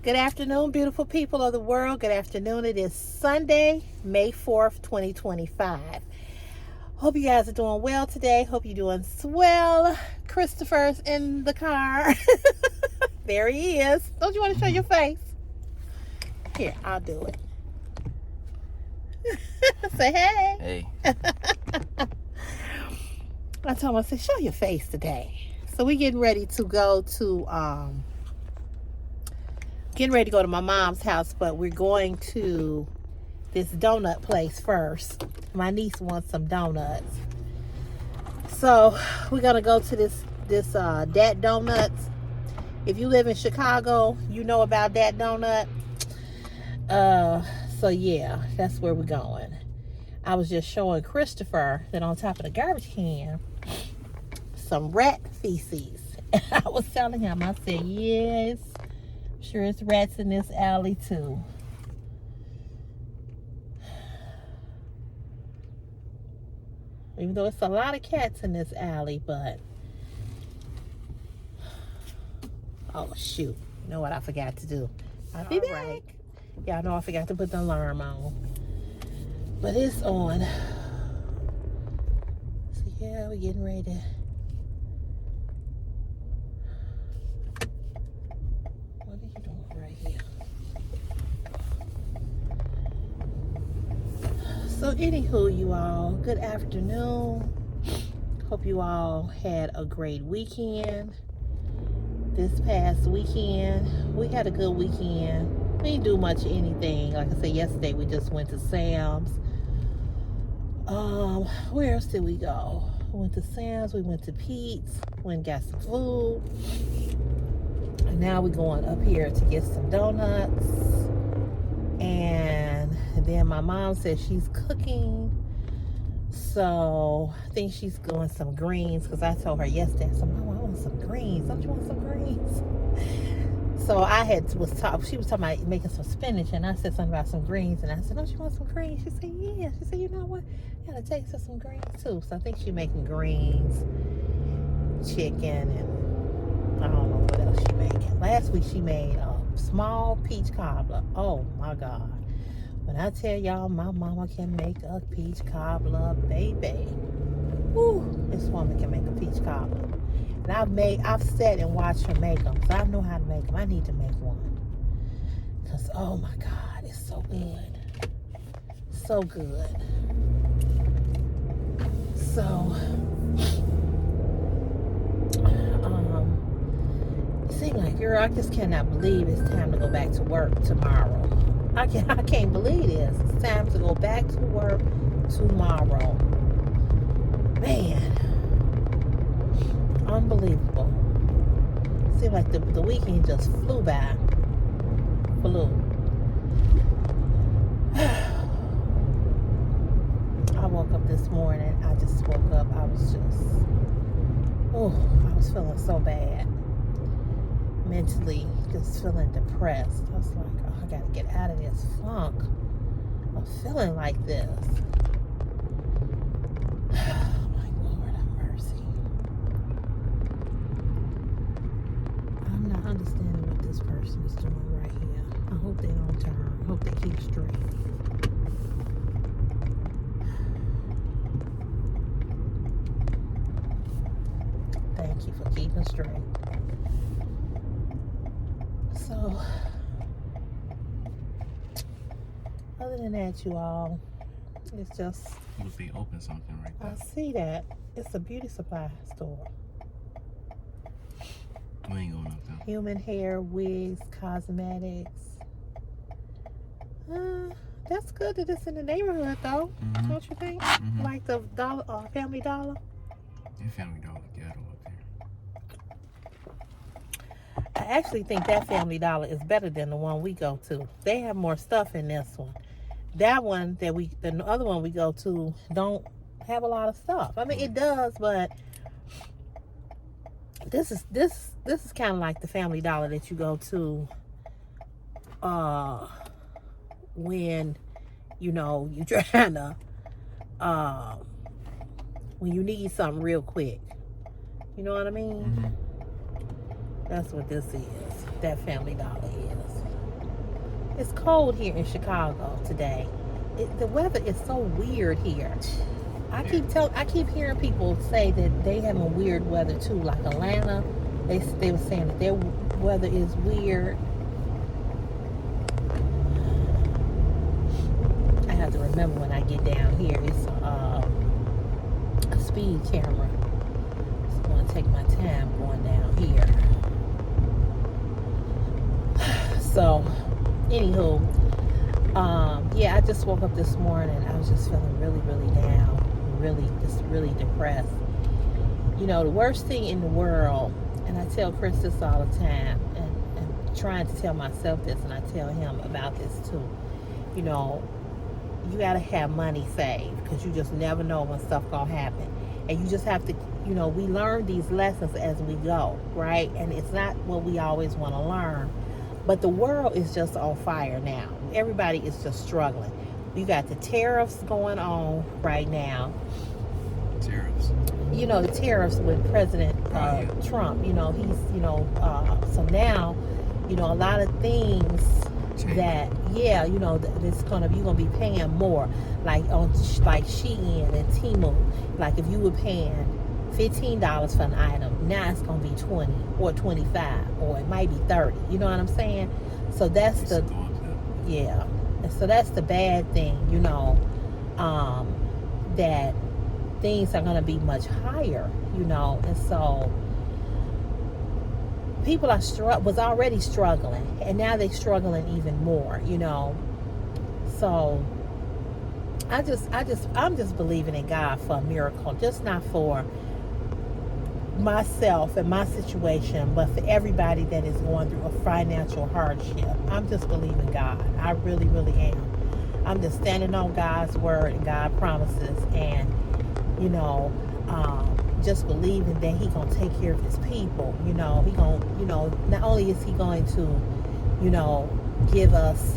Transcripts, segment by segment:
Good afternoon, beautiful people of the world. Good afternoon. It is Sunday, May 4th, 2025. Hope you guys are doing well today. Hope you're doing swell. Christopher's in the car. There he is. Don't you want to show your face? Here, I'll do it. Say hey. Hey. I told him, I said, show your face today. So we getting ready to go to my mom's house, but we're going to this donut place first. My niece wants some donuts. So we're gonna go to this Dat Donuts. If you live in Chicago, you know about Dat Donut. So yeah, that's where we're going. I was just showing Christopher that on top of the garbage can, some rat feces. I was telling him, I said, yes, I'm sure it's rats in this alley too. Even though it's a lot of cats in this alley, but oh shoot, you know what I forgot to do? I'll be back. Right. Y'all know I forgot to put the alarm on, but it's on. So yeah, we're getting ready to. What are you doing right here? So anywho, you all, good afternoon. Hope you all had a great weekend. This past weekend, we had a good weekend. We didn't do much of anything. Like I said, yesterday we just went to Sam's. Where else did we go? We went to Sam's, we went to Pete's, went and got some food. And now we're going up here to get some donuts. And then my mom said she's cooking. So I think she's doing some greens, because I told her yesterday, I said, Mom, I want some greens. Don't you want some greens? So she was talking about making some spinach, and I said something about some greens, and I said, don't you want some greens? She said, yeah. She said, you know what? I gotta taste of some greens too. So I think she's making greens, chicken, and I don't know what else she's making. Last week she made a small peach cobbler. Oh my God. When I tell y'all my mama can make a peach cobbler, baby. Woo, this woman can make a peach cobbler. And I've sat and watched her make them, so I know how to make them. I need to make one. Because, oh my God, it's so good. So good. So, it seemed like, girl, I just cannot believe it's time to go back to work tomorrow. I can't believe this. It's time to go back to work tomorrow. Man. Unbelievable. Seemed like the weekend just flew by. I woke up this morning. I just woke up. I was feeling so bad. Mentally, just feeling depressed. I was like, oh, I gotta get out of this funk. I'm feeling like this. Understanding what this person is doing right here. I hope they don't turn. I hope they keep straight. Thank you for keeping straight. So, other than that, you all, it's just. You would be open something right there. I see that. It's a beauty supply store. We ain't going up there. Human hair, wigs, cosmetics. That's good that it's in the neighborhood, though. Mm-hmm. Don't you think? Mm-hmm. Like the Family Dollar. Your Family Dollar ghetto up there. I actually think that Family Dollar is better than the one we go to. They have more stuff in this one. That one the other one we go to don't have a lot of stuff. I mean, it does, but this is kind of like the Family Dollar that you go to when you're trying to when you need something real quick. You know what I mean? Mm-hmm. That's what this is. That Family Dollar is. It's cold here in Chicago today. The weather is so weird here. I keep hearing people say that they having weird weather too, like Atlanta. They were saying that their weather is weird. I have to remember when I get down here, it's a speed camera. So I'm gonna take my time going down here. So, anywho, yeah, I just woke up this morning. I was just feeling really, really down, really depressed. You know, the worst thing in the world, and I tell Chris this all the time, and trying to tell myself this, and I tell him about this too. You know, you gotta have money saved because you just never know when stuff gonna happen, and you just have to. You know, we learn these lessons as we go, right? And it's not what we always want to learn. But the world is just on fire now. Everybody is just struggling. You got the tariffs going on right now. Tariffs. You know, the tariffs with President Trump. You know, he's, so now, you know, a lot of things that, yeah, you know, you're gonna be paying more. Like on like Shein and Temu. Like if you were paying $15 for an item, now it's gonna be 20 or 25, or it might be 30. You know what I'm saying? So that's yeah. And so that's the bad thing, you know, that things are gonna be much higher, you know, and so people was already struggling, and now they're struggling even more, you know. So I'm just believing in God for a miracle, just not for myself and my situation, but for everybody that is going through a financial hardship. I'm just believing God. I really, really am. I'm just standing on God's word and God's promises, and you know, just believing that He gonna take care of His people. You know, He gonna, you know, not only is He going to, you know, give us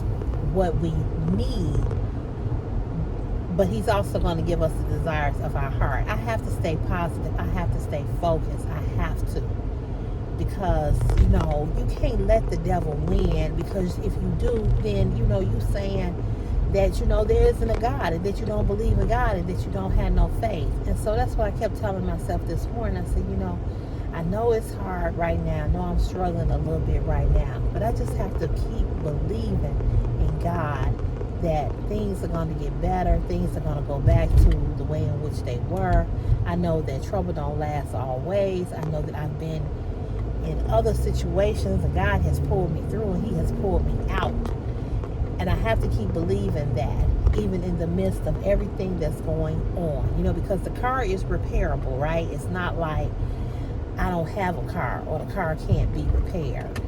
what we need, but He's also going to give us the desires of our heart. I have to stay positive. I have to stay focused. I have to. Because, you know, you can't let the devil win. Because if you do, then, you know, you saying that, you know, there isn't a God, and that you don't believe in God, and that you don't have no faith. And so that's what I kept telling myself this morning. I said, you know, I know it's hard right now. I know I'm struggling a little bit right now. But I just have to keep believing in God, that things are going to get better, things are going to go back to the way in which they were. I know that trouble don't last always. I know that I've been in other situations and God has pulled me through, and He has pulled me out. And I have to keep believing that, even in the midst of everything that's going on. You know, because the car is repairable, right? It's not like I don't have a car or the car can't be repaired.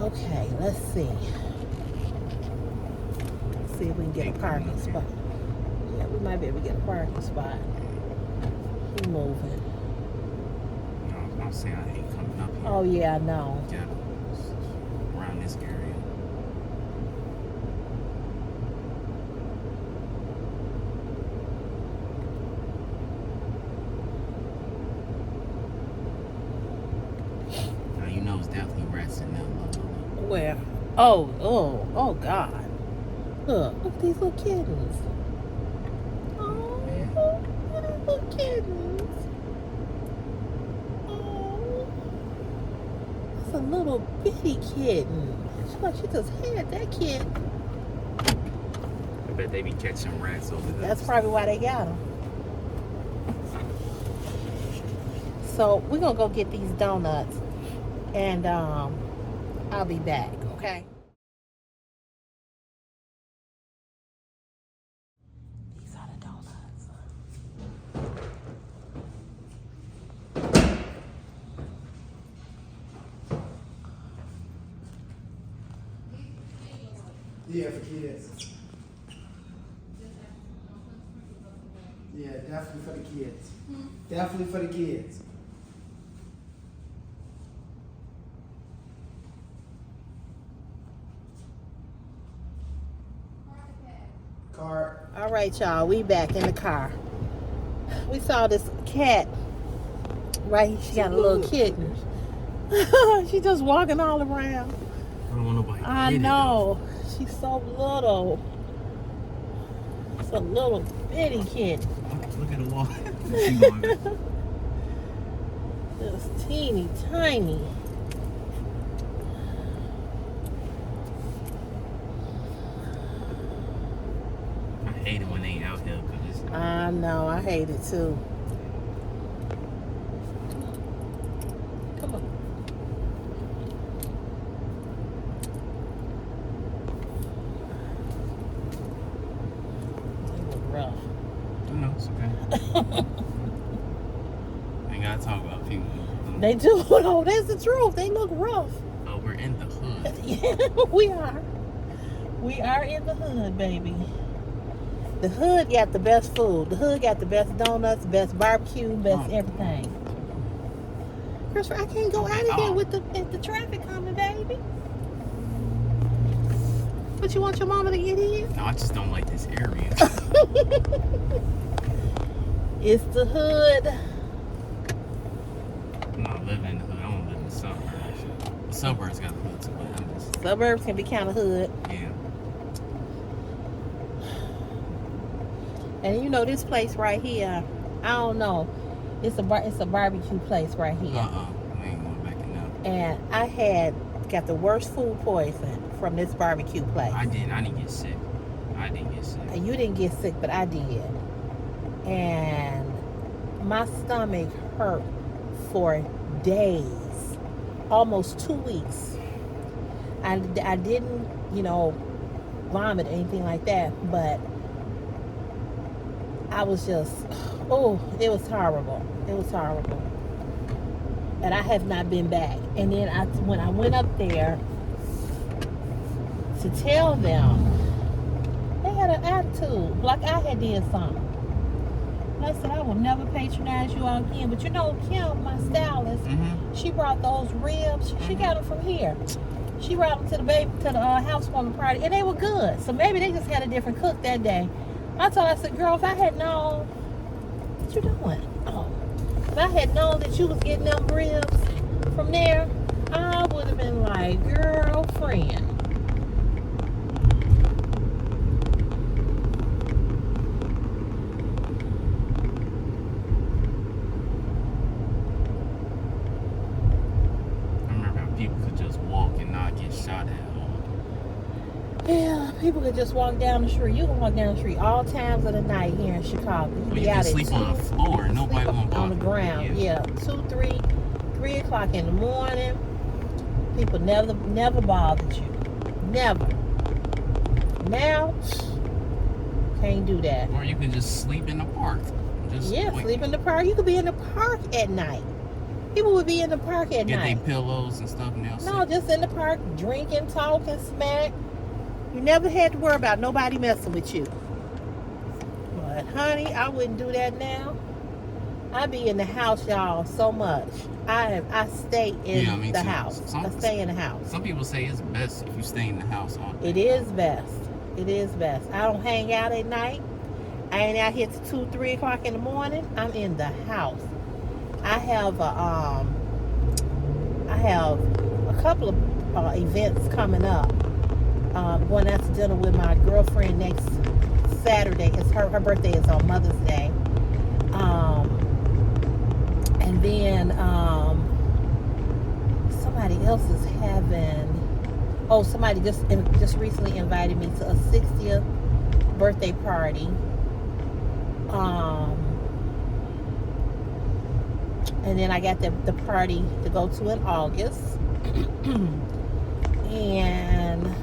Okay, let's see. See if we can get a parking spot. Yeah, we might be able to get a parking spot. We're moving. No, I'm saying I hate coming up here. Oh yeah, I know. Yeah, around this area. Now you know it's definitely rats in there. Where? Oh God. Look at these little kittens. Oh, look at these little kittens. Oh, that's a little bitty kitten. It's like she just had that kitten. I bet they be catching rats over there. That's probably why they got them. So we're gonna go get these donuts, and I'll be back. Okay. Yeah, for kids. Yeah, definitely for the kids. Definitely for the kids. Car. All right, y'all. We back in the car. We saw this cat right here. She got a little kitten. She just walking all around. don't want nobody to I hit know. She's so little. It's a little bitty kid. it, though. Look at the wall. She going back. Just teeny tiny. I hate it when they out here because it's I know. I hate it too. Come on. They look rough. no, it's okay. Ain't gotta talk about people. They do. No, that's the truth. They look rough. Oh, we're in the hood. Yeah, we are. We are in the hood, baby. The hood got the best food. The hood got the best donuts, best barbecue, best everything. Christopher, I can't go out of here with the traffic coming, baby. But you want your mama to get in? No, I just don't like this area. It's the hood. I'm not living in the hood. I don't live in the suburbs. The suburbs got the hood too, but I'm just, Suburbs can be kind of hood. yeah. And you know this place right here, I don't know. It's a barbecue place right here. I ain't going back in there. And I got the worst food poison from this barbecue place. I didn't get sick. I didn't get sick. You didn't get sick, but I did. And my stomach hurt for days, almost 2 weeks. I didn't, vomit or anything like that, but I was just, it was horrible. It was horrible. And I have not been back. And then when I went up there to tell them, they had an attitude, like I had did something. And I said, I will never patronize you all again. But Kim, my stylist, she brought those ribs. She got them from here. She brought them to the housewarming party, and they were good. So maybe they just had a different cook that day. I said, girl, if I had known, what you doing? Oh, if I had known that you was getting them ribs from there, I would have been like, girlfriend. Yeah, people could just walk down the street. You can walk down the street all times of the night here in Chicago. You can sleep on the floor. Nobody won't bother on the ground. Yeah, 2, 3 o'clock in the morning. People never bothered you. Never. Now, can't do that. Or you can just sleep in the park. Sleep in the park. You could be in the park at night. People would be in the park at night. Get their pillows and stuff now. No, just in the park, drinking, talking, smack. You never had to worry about nobody messing with you. But honey, I wouldn't do that now. I be in the house, y'all, so much. I stay in the house. I stay in the house. Some people say it's best if you stay in the house all day. It is best. It is best. I don't hang out at night. I ain't out here till 2, 3 o'clock in the morning. I'm in the house. I have a couple of events coming up. Going out to dinner with my girlfriend next Saturday. It's her birthday is on Mother's Day. And then somebody else is having. Oh, somebody just recently invited me to a 60th birthday party. And then I got the party to go to in August. And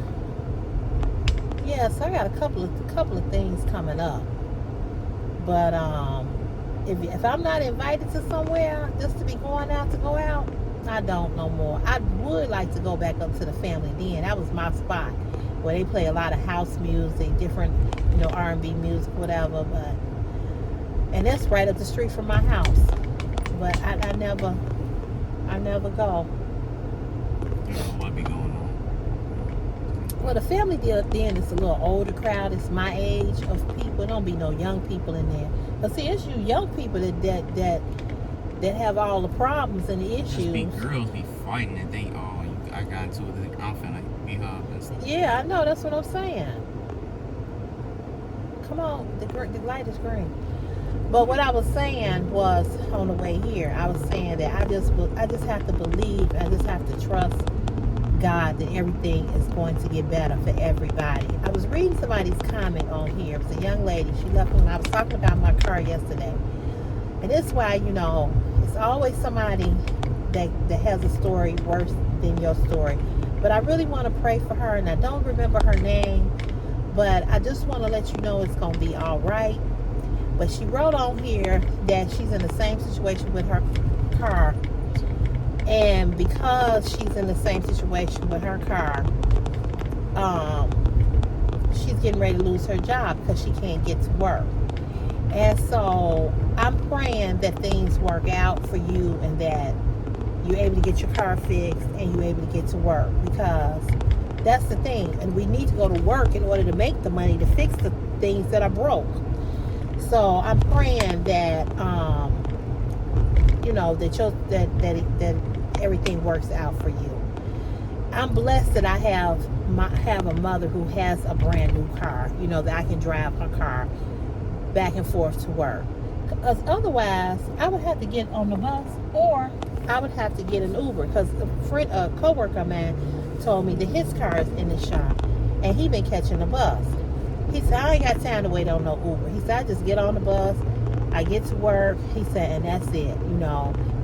so I got a couple of things coming up. But if I'm not invited to somewhere just to be going out to go out, I don't no more. I would like to go back up to the Family Den. That was my spot where they play a lot of house music, different, R&B music, whatever. And that's right up the street from my house. But I never go. What be going on? Well, the Family Den is a little older crowd. It's my age of people. Don't be no young people in there. But see, it's you young people that have all the problems and the issues. Just be girls be fighting and think, I got into it. I'm finna be Tony Hawk and stuff. Yeah, I know. That's what I'm saying. Come on, the light is green. But what I was saying was on the way here, I was saying that I just have to believe, I just have to trust God that everything is going to get better for everybody. I was reading somebody's comment on here. It was a young lady. She left when I was talking about my car yesterday. And it's why, it's always somebody that has a story worse than your story. But I really want to pray for her, and I don't remember her name, but I just want to let you know it's going to be all right. But she wrote on here that she's in the same situation with her car. And because she's in the same situation with her car, she's getting ready to lose her job because she can't get to work. And so I'm praying that things work out for you and that you're able to get your car fixed and you're able to get to work, because that's the thing. And we need to go to work in order to make the money to fix the things that are broke. So I'm praying that that everything works out for you. I'm blessed that I have a mother who has a brand new car, that I can drive her car back and forth to work. Because otherwise, I would have to get on the bus, or I would have to get an Uber. Because a coworker of mine told me that his car is in the shop, and he been catching the bus. He said, I ain't got time to wait on no Uber. He said, I just get on the bus, I get to work. He said, and that's it.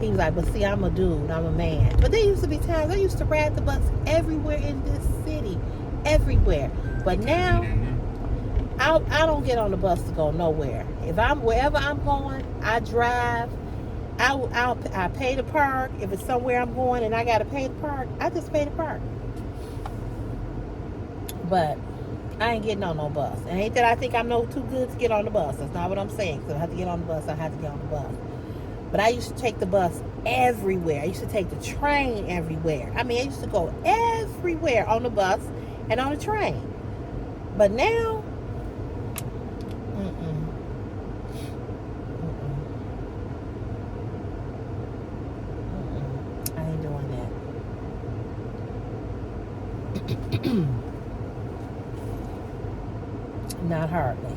He was like, but see, I'm a dude, I'm a man. But there used to be times I used to ride the bus everywhere in this city, everywhere. But now, I don't get on the bus to go nowhere. If I'm wherever I'm going, I drive. I pay to park. If it's somewhere I'm going and I gotta pay to park, I just pay to park. But I ain't getting on no bus. And ain't that I think I'm no too good to get on the bus. That's not what I'm saying. Because if I have to get on the bus, I have to get on the bus. But I used to take the bus everywhere. I used to take the train everywhere. I used to go everywhere on the bus and on the train. But now, I ain't doing that. Not hardly.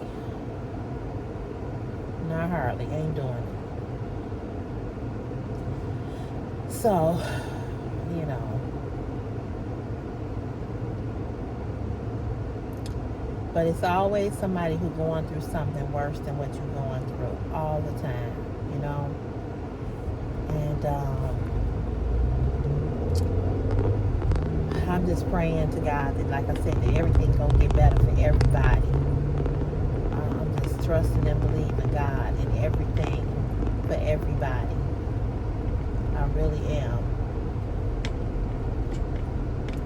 Not hardly. Ain't doing it. So, but it's always somebody who's going through something worse than what you're going through all the time, And I'm just praying to God that, like I said, that everything's going to get better for everybody. I'm just trusting and believing God in everything for everybody. I really am.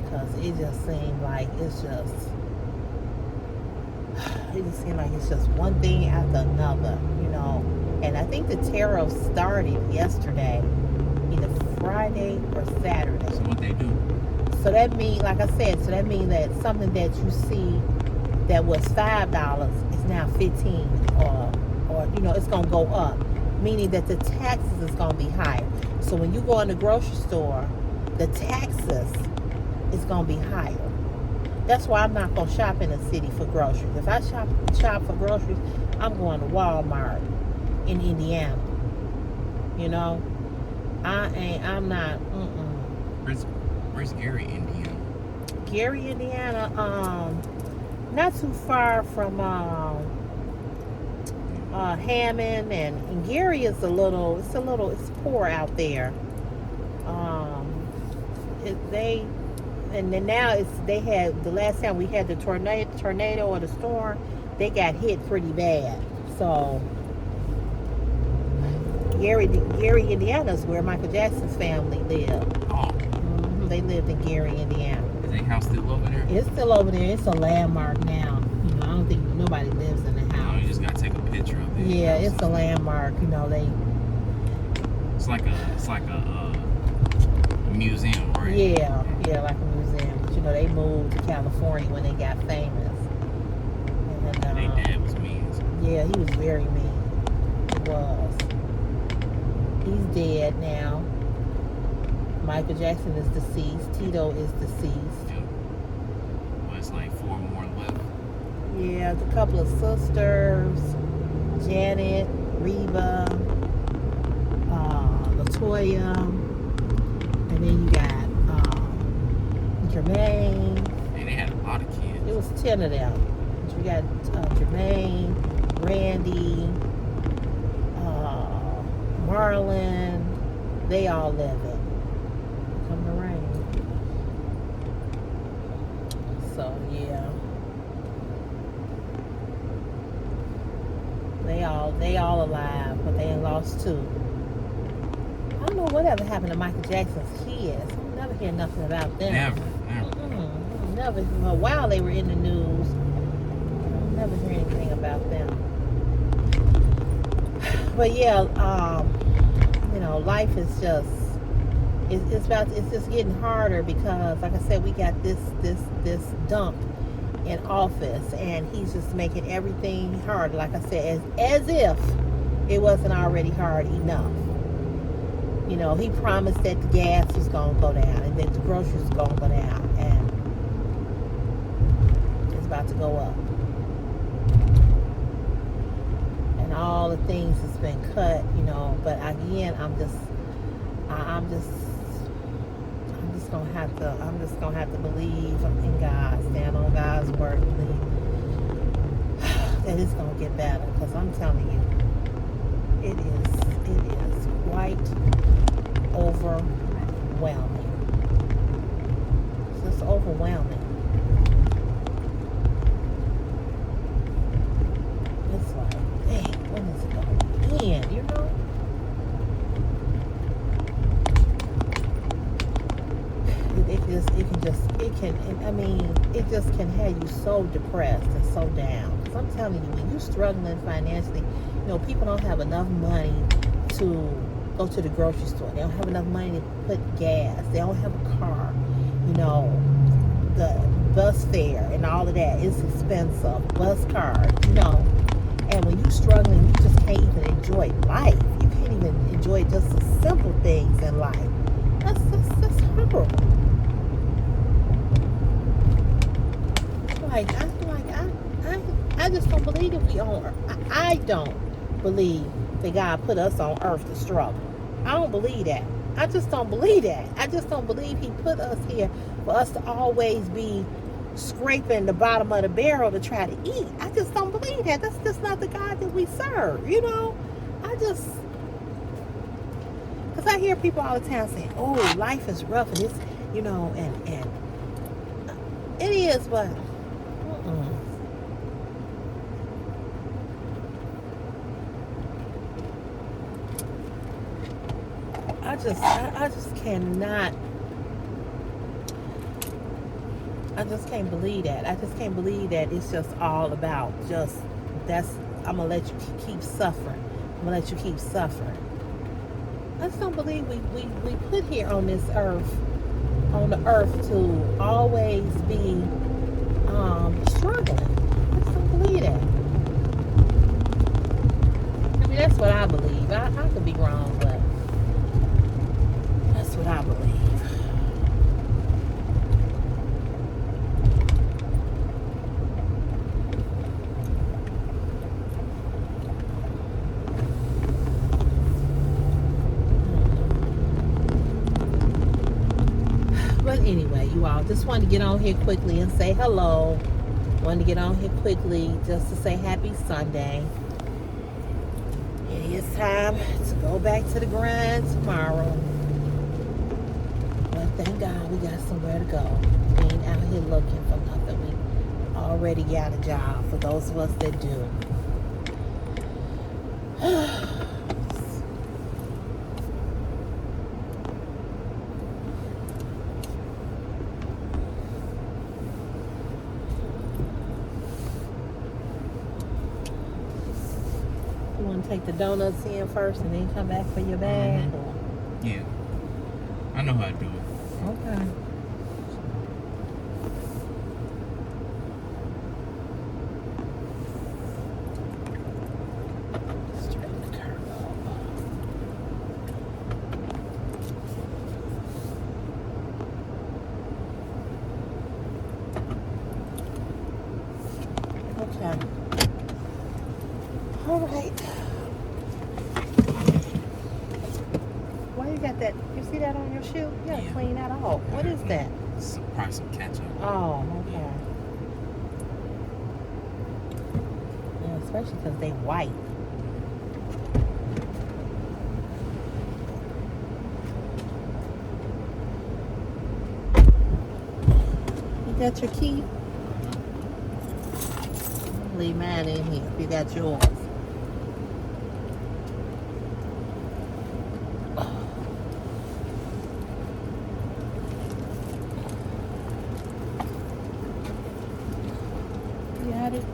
Because it just seemed like it's just one thing after another, And I think the tariff started yesterday, either Friday or Saturday. That's what they do. So that means, like I said, that something that you see that was $5 is now $15, or it's gonna go up, meaning that the taxes is gonna be higher. So when you go in the grocery store, the taxes is gonna be higher. That's why I'm not gonna shop in the city for groceries. If I shop for groceries, I'm going to Walmart in Indiana. I'm not. Where's Gary, Indiana? Gary, Indiana. Not too far from Hammond, and Gary is it's poor out there. And then now they had, the last time we had the tornado or the storm, they got hit pretty bad. So Gary, Indiana is where Michael Jackson's family lived. Oh. They lived in Gary, Indiana. Is their house still over there? It's still over there. It's a landmark now. I don't think nobody lives in the house. No, you just gotta take a picture of it. Yeah, it's a landmark. It's like a museum, right? Yeah, like a museum. But they moved to California when they got famous. And their dad was mean. Yeah, he was very mean. He was. He's dead now. Michael Jackson is deceased. Tito is deceased. Yeah. there's a couple of sisters, Janet, Reba, Latoya, and then you got Jermaine. And they had a lot of kids. It was 10 of them. We got Jermaine, Randy, Marlon. They all live it. Come to rain. So yeah. They all alive, but they lost 2. I don't know whatever happened to Michael Jackson's kids. I never hear nothing about them. Never. Never. For a while they were in the news. I never hear anything about them. But yeah, life is just it's just getting harder because, like I said, we got this dump in office, and he's just making everything hard. Like I said, as if it wasn't already hard enough. He promised that the gas was gonna go down, and that the groceries was gonna go down, and it's about to go up. And all the things that's been cut, but again, I'm just gonna have to believe in God, stand on God's word, believe that it's gonna get better. Because I'm telling you, it is quite overwhelming. It's just overwhelming. It's like, dang, when is it gonna end? It just can have you so depressed and so down. Because I'm telling you, when you're struggling financially, people don't have enough money to go to the grocery store. They don't have enough money to put gas. They don't have a car. The bus fare and all of that is expensive. Bus card, And when you're struggling, you just can't even enjoy life. You can't even enjoy just the simple things in life. That's horrible. I just don't believe that we on earth. I don't believe that God put us on earth to struggle. I don't believe that. I just don't believe that. I just don't believe He put us here for us to always be scraping the bottom of the barrel to try to eat. I just don't believe that. That's just not the God that we serve. Because I hear people all the time saying, "Oh, life is rough," and it's, and it is, but. I just cannot. I just can't believe that. I just can't believe that it's just all about I'm gonna let you keep suffering. I'm gonna let you keep suffering. I just don't believe we put here on this earth, on the earth, to always be struggling. I just don't believe that. That's what I believe. I could be wrong, but that's what I believe. But anyway, you all, just wanted to get on here quickly and say hello. Wanted to get on here quickly just to say happy Sunday. It is time to go back to the grind tomorrow. But thank God we got somewhere to go. We ain't out here looking for nothing. We already got a job for those of us that do. Take the donuts in first and then come back for your bag? Mm-hmm. Yeah. I know how to do it. Okay. Straighten the curve up. Okay. All right. Why you got that? You see that on your shoe? You gotta clean that off. What is that? Probably some ketchup. Oh, okay. Yeah, especially because they white. You got your key? Leave mine in here if you got yours. You got it?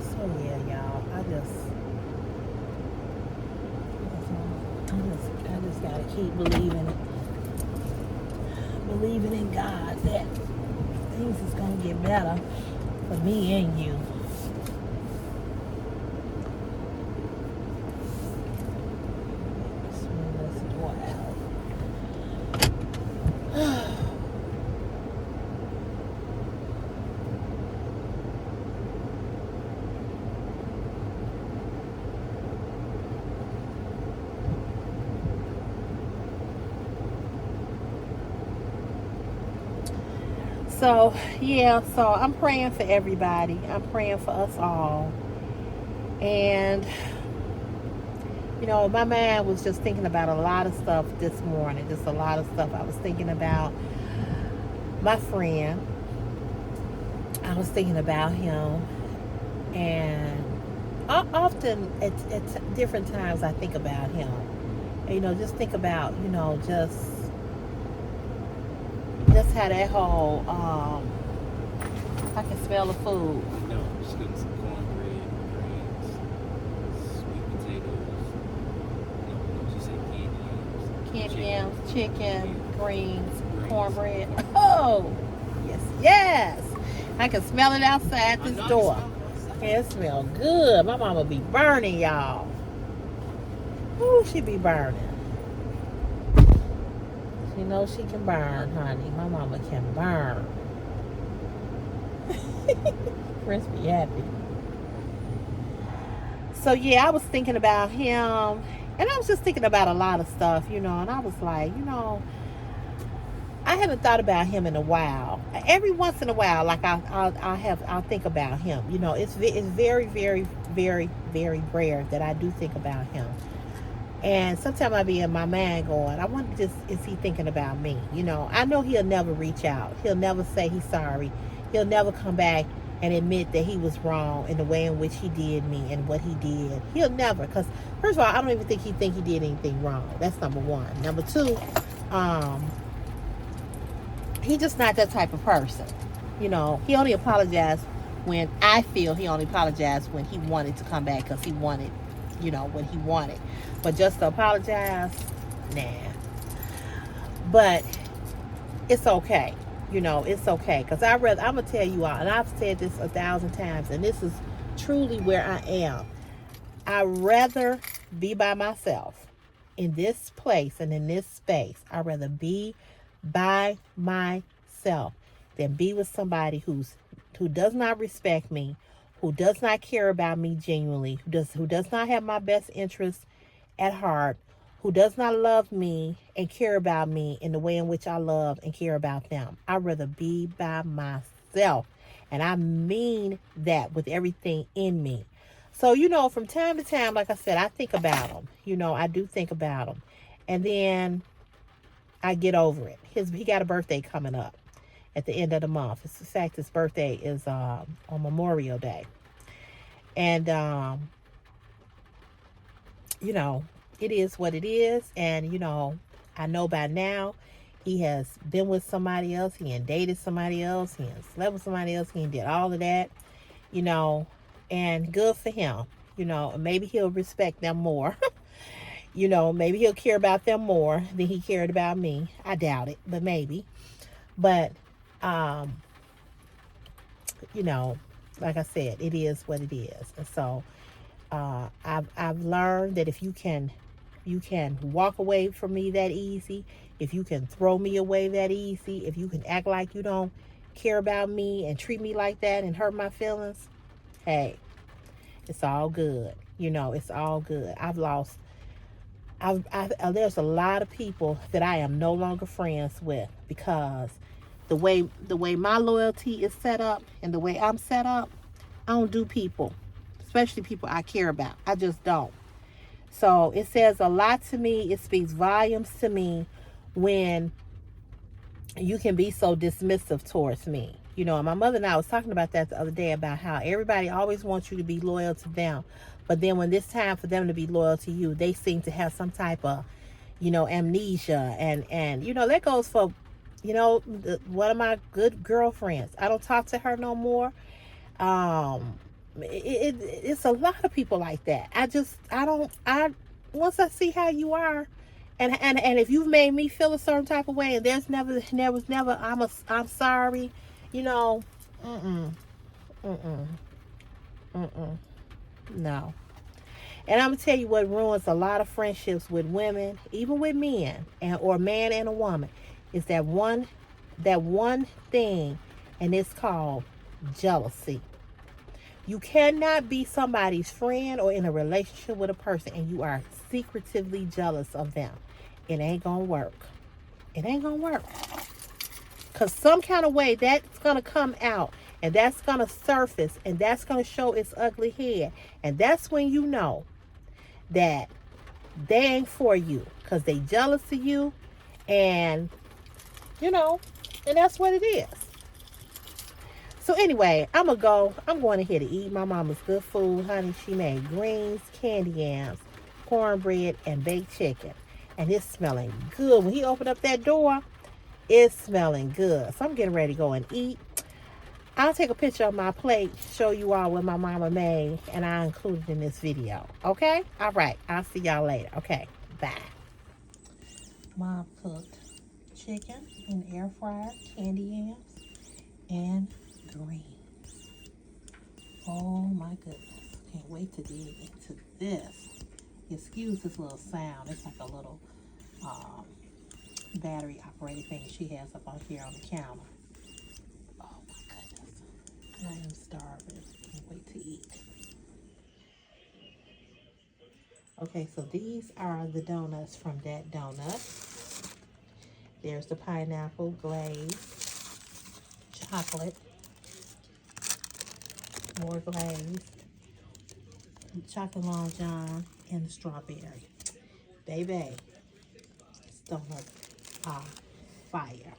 So yeah, y'all. I just gotta keep believing in God that things is gonna get better for me and you. So, yeah, so I'm praying for everybody. I'm praying for us all. And, you know, my mind was just thinking about a lot of stuff this morning. Just a lot of stuff. I was thinking about my friend. I was thinking about him. And often at different times I think about him. And, you know, just think about, you know, just how that whole, I can smell the food. No, just getting some cornbread, greens, sweet potatoes. No, she said Candy yams, chicken, greens, cornbread. Oh, yes. I can smell it outside this door. It smells good. My mama be burning, y'all. Ooh, she be burning. She knows she can burn, honey. My mama can burn. Chris be happy. So yeah, I was thinking about him, and I was just thinking about a lot of stuff, you know. And I was like, you know, I haven't thought about him in a while. Every once in a while, like I'll think about him. You know, it's very, very, very, very rare that I do think about him. And sometimes I be in my mind going, I wonder just, is he thinking about me? You know, I know he'll never reach out. He'll never say he's sorry. He'll never come back and admit that he was wrong in the way in which he did me and what he did. He'll never, because first of all, I don't even think he did anything wrong. That's number one. Number two, he's just not that type of person. You know, he only apologized when I feel he only apologized when he wanted to come back because he wanted, you know, what he wanted. But just to apologize, nah. But it's okay. You know, it's okay. Because I'm going to tell you all, and I've said this 1,000 times, and this is truly where I am. I'd rather be by myself in this place and in this space. I'd rather be by myself than be with somebody who does not respect me, who does not care about me genuinely, who does not have my best interests at heart, who does not love me and care about me in the way in which I love and care about them. I'd rather be by myself. And I mean that with everything in me. So, you know, from time to time, like I said, I think about him. You know, I do think about him. And then I get over it. He got a birthday coming up at the end of the month. In fact, his birthday is on Memorial Day. And, you know, it is what it is. And, you know, I know by now he has been with somebody else. He ain't dated somebody else. He ain't slept with somebody else. He ain't did all of that, you know, and good for him. You know, maybe he'll respect them more. You know, maybe he'll care about them more than he cared about me. I doubt it, but maybe. But, you know, like I said, it is what it is. And so I've learned that if you can walk away from me that easy, if you can throw me away that easy, if you can act like you don't care about me and treat me like that and hurt my feelings, hey, it's all good. You know, it's all good. There's a lot of people that I am no longer friends with because the way my loyalty is set up and the way I'm set up, I don't do people, especially people I care about. I just don't. So it says a lot to me. It speaks volumes to me when you can be so dismissive towards me. You know, my mother and I was talking about that the other day about how everybody always wants you to be loyal to them. But then when it's time for them to be loyal to you, they seem to have some type of, you know, amnesia. And you know, that goes for, you know, one of my good girlfriends. I don't talk to her no more. It's a lot of people like that. Once I see how you are, and if you've made me feel a certain type of way, and there's never I'm sorry, you know, no. And I'm gonna tell you what ruins a lot of friendships with women, even with men, or a man and a woman, is that one thing, and it's called jealousy. You cannot be somebody's friend or in a relationship with a person and you are secretively jealous of them. It ain't gonna work. It ain't gonna work. Because some kind of way that's gonna come out and that's gonna surface and that's gonna show its ugly head. And that's when you know that they ain't for you because they jealous of you, and you know, and that's what it is. So anyway, I'm going ahead to eat my mama's good food, honey. She made greens, candy yams, cornbread, and baked chicken. And it's smelling good. When he opened up that door, it's smelling good. So I'm getting ready to go and eat. I'll take a picture of my plate, show you all what my mama made, and I included in this video. Okay? All right. I'll see y'all later. Okay. Bye. Mom cooked chicken in the air fryer, candy yams, and greens. Oh my goodness. Can't wait to dig into this. Excuse this little sound. It's like a little battery operated thing she has up on here on the counter. Oh my goodness. I am starving. Can't wait to eat. Okay, so these are the donuts from that donut. There's the pineapple glaze, chocolate, more glaze, chocolate long john, and the strawberry. Baby, these donuts are fire.